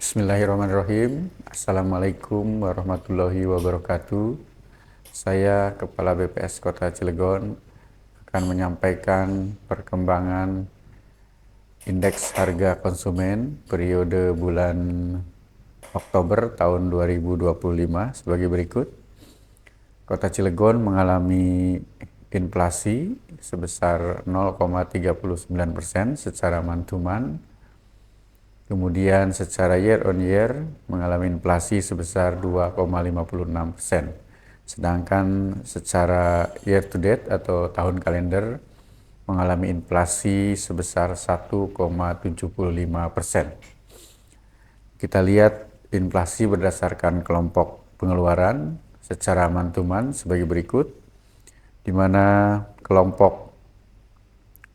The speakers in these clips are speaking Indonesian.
Bismillahirrahmanirrahim. Assalamualaikum warahmatullahi wabarakatuh. Saya Kepala BPS Kota Cilegon akan menyampaikan perkembangan indeks harga konsumen periode bulan Oktober tahun 2025 sebagai berikut. Kota Cilegon mengalami inflasi sebesar 0,39% secara month-to-month. Kemudian secara year on year mengalami inflasi sebesar 2,56%. Sedangkan secara year to date atau tahun kalender mengalami inflasi sebesar 1,75%. Kita lihat inflasi berdasarkan kelompok pengeluaran secara month to month sebagai berikut, di mana kelompok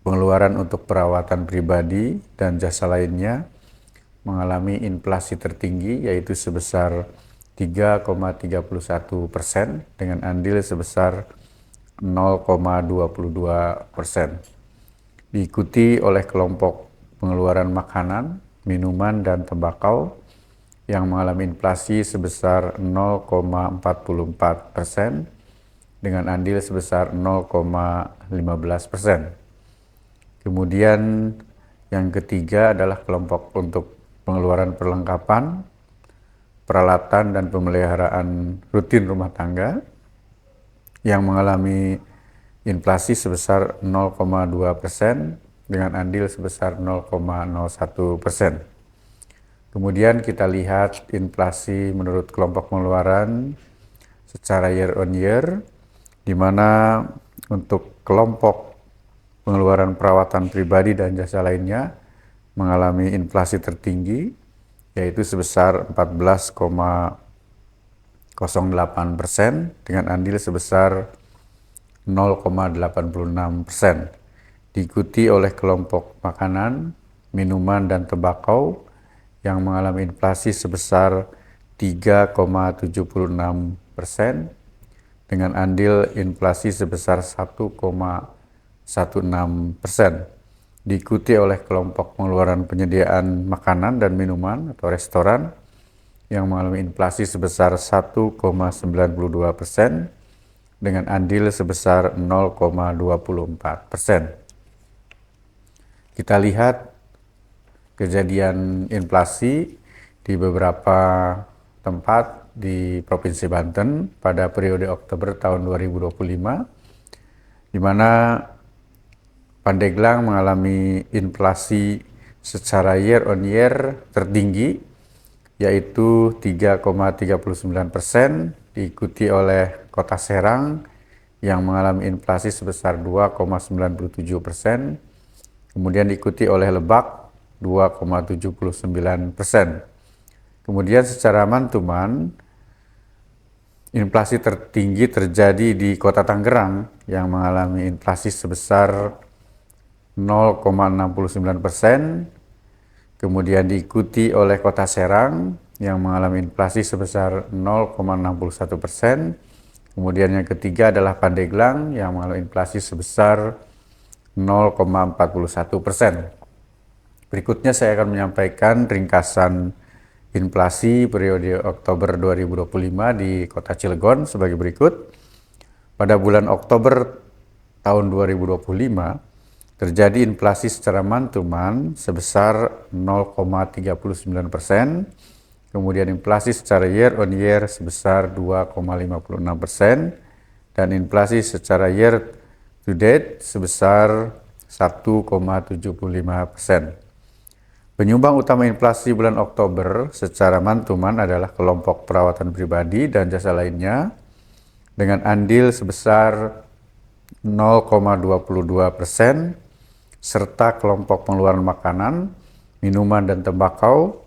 pengeluaran untuk perawatan pribadi dan jasa lainnya mengalami inflasi tertinggi yaitu sebesar 3,31% dengan andil sebesar 0,22%. Diikuti oleh kelompok pengeluaran makanan, minuman, dan tembakau yang mengalami inflasi sebesar 0,44% dengan andil sebesar 0,15%. Kemudian yang ketiga adalah kelompok untuk pengeluaran perlengkapan, peralatan, dan pemeliharaan rutin rumah tangga yang mengalami inflasi sebesar 0,2% dengan andil sebesar 0,01%. Kemudian kita lihat inflasi menurut kelompok pengeluaran secara year on year, di mana untuk kelompok pengeluaran perawatan pribadi dan jasa lainnya mengalami inflasi tertinggi yaitu sebesar 14,08% dengan andil sebesar 0,86%. Diikuti oleh kelompok makanan, minuman, dan tembakau yang mengalami inflasi sebesar 3,76% dengan andil inflasi sebesar 1,16%. Diikuti oleh kelompok pengeluaran penyediaan makanan dan minuman atau restoran yang mengalami inflasi sebesar 1,92% dengan andil sebesar 0,24%. Kita lihat kejadian inflasi di beberapa tempat di Provinsi Banten pada periode Oktober tahun 2025, di mana Pandeglang mengalami inflasi secara year on year tertinggi yaitu 3,39%, diikuti oleh Kota Serang yang mengalami inflasi sebesar 2,97%, kemudian diikuti oleh Lebak 2,79%. Kemudian secara month to month inflasi tertinggi terjadi di Kota Tangerang yang mengalami inflasi sebesar 0,69%, kemudian diikuti oleh Kota Serang yang mengalami inflasi sebesar 0,61%, kemudian yang ketiga adalah Pandeglang yang mengalami inflasi sebesar 0,41%. Berikutnya saya akan menyampaikan ringkasan inflasi periode Oktober 2025 di Kota Cilegon sebagai berikut. Pada bulan Oktober tahun 2025, terjadi inflasi secara month to month sebesar 0,39%, kemudian inflasi secara year on year sebesar 2,56%, dan inflasi secara year to date sebesar 1,75%. Penyumbang utama inflasi bulan Oktober secara month to month adalah kelompok perawatan pribadi dan jasa lainnya dengan andil sebesar 0,22%, serta kelompok pengeluaran makanan, minuman, dan tembakau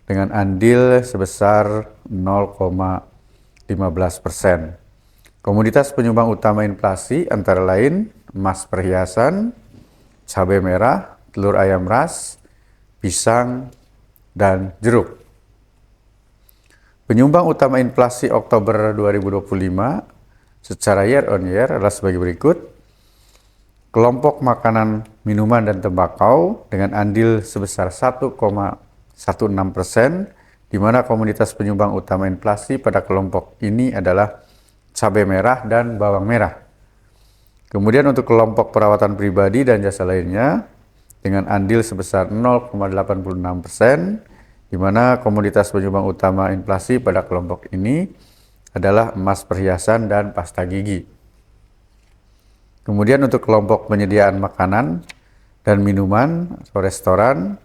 dengan andil sebesar 0,15%. Komoditas penyumbang utama inflasi antara lain emas perhiasan, cabai merah, telur ayam ras, pisang, dan jeruk. Penyumbang utama inflasi Oktober 2025 secara year on year adalah sebagai berikut. Kelompok makanan, minuman, dan tembakau dengan andil sebesar 1,16% di mana komoditas penyumbang utama inflasi pada kelompok ini adalah cabai merah dan bawang merah. Kemudian untuk kelompok perawatan pribadi dan jasa lainnya dengan andil sebesar 0,86%, di mana komoditas penyumbang utama inflasi pada kelompok ini adalah emas perhiasan dan pasta gigi. Kemudian untuk kelompok penyediaan makanan dan minuman atau restoran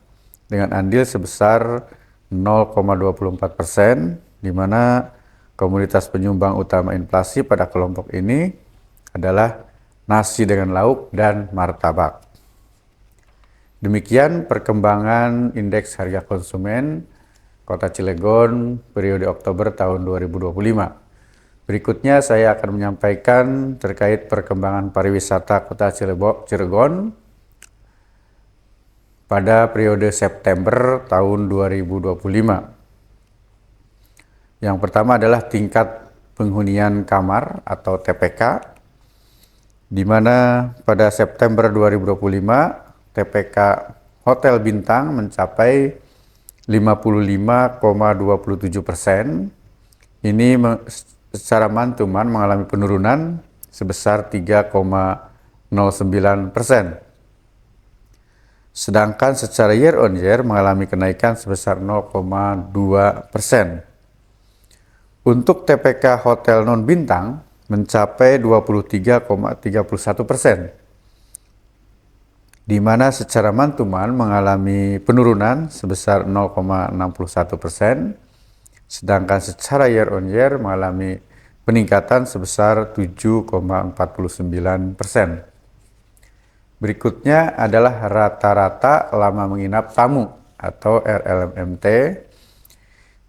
dengan andil sebesar 0,24%, di mana komoditas penyumbang utama inflasi pada kelompok ini adalah nasi dengan lauk dan martabak. Demikian perkembangan indeks harga konsumen Kota Cilegon periode Oktober tahun 2025. Berikutnya saya akan menyampaikan terkait perkembangan pariwisata Kota Cilegon pada periode September tahun 2025. Yang pertama adalah tingkat penghunian kamar atau TPK, di mana pada September 2025 TPK Hotel Bintang mencapai 55,27%. Ini secara mantuman mengalami penurunan sebesar 3,09%. Sedangkan secara year on year mengalami kenaikan sebesar 0,2%. Untuk TPK Hotel Non Bintang mencapai 23,31%, di mana secara mantuman mengalami penurunan sebesar 0,61%, sedangkan secara year on year mengalami peningkatan sebesar 7,49%. Berikutnya adalah rata-rata lama menginap tamu atau RLMMT,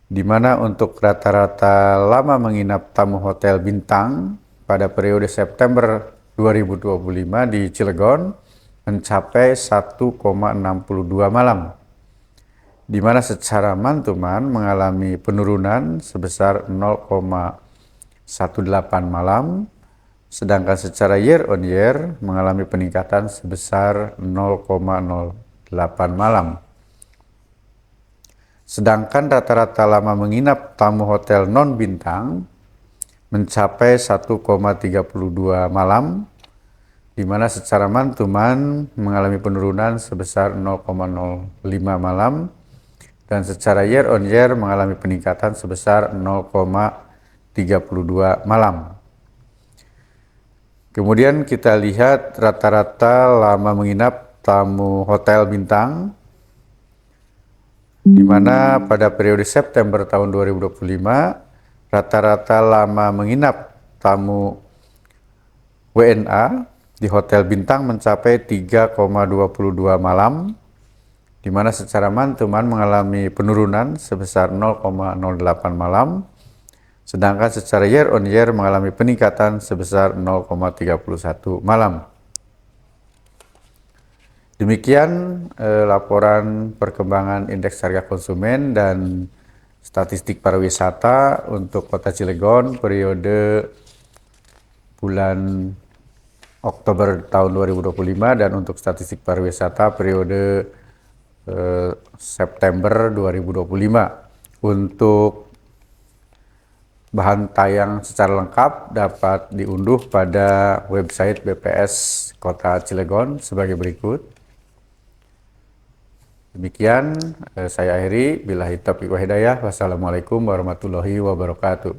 di mana untuk rata-rata lama menginap tamu Hotel Bintang pada periode September 2025 di Cilegon mencapai 1,62 malam, di mana secara mantuman mengalami penurunan sebesar 0,18 malam, sedangkan secara year on year mengalami peningkatan sebesar 0,08 malam. Sedangkan rata-rata lama menginap tamu hotel non bintang mencapai 1,32 malam, di mana secara mantuman mengalami penurunan sebesar 0,05 malam, dan secara year on year mengalami peningkatan sebesar 0,32 malam. Kemudian kita lihat rata-rata lama menginap tamu hotel bintang, di mana pada periode September tahun 2025, rata-rata lama menginap tamu WNA di hotel bintang mencapai 3,22 malam, di mana secara mantuman mengalami penurunan sebesar 0,08 malam, sedangkan secara year on year mengalami peningkatan sebesar 0,31 malam. Demikian laporan perkembangan indeks harga konsumen dan statistik pariwisata untuk Kota Cilegon periode bulan Oktober tahun 2025 dan untuk statistik pariwisata periode September 2025. Untuk bahan tayang secara lengkap dapat diunduh pada website BPS Kota Cilegon sebagai berikut. Demikian saya akhiri. Billahi taufiq wa hidayah. Wassalamualaikum warahmatullahi wabarakatuh.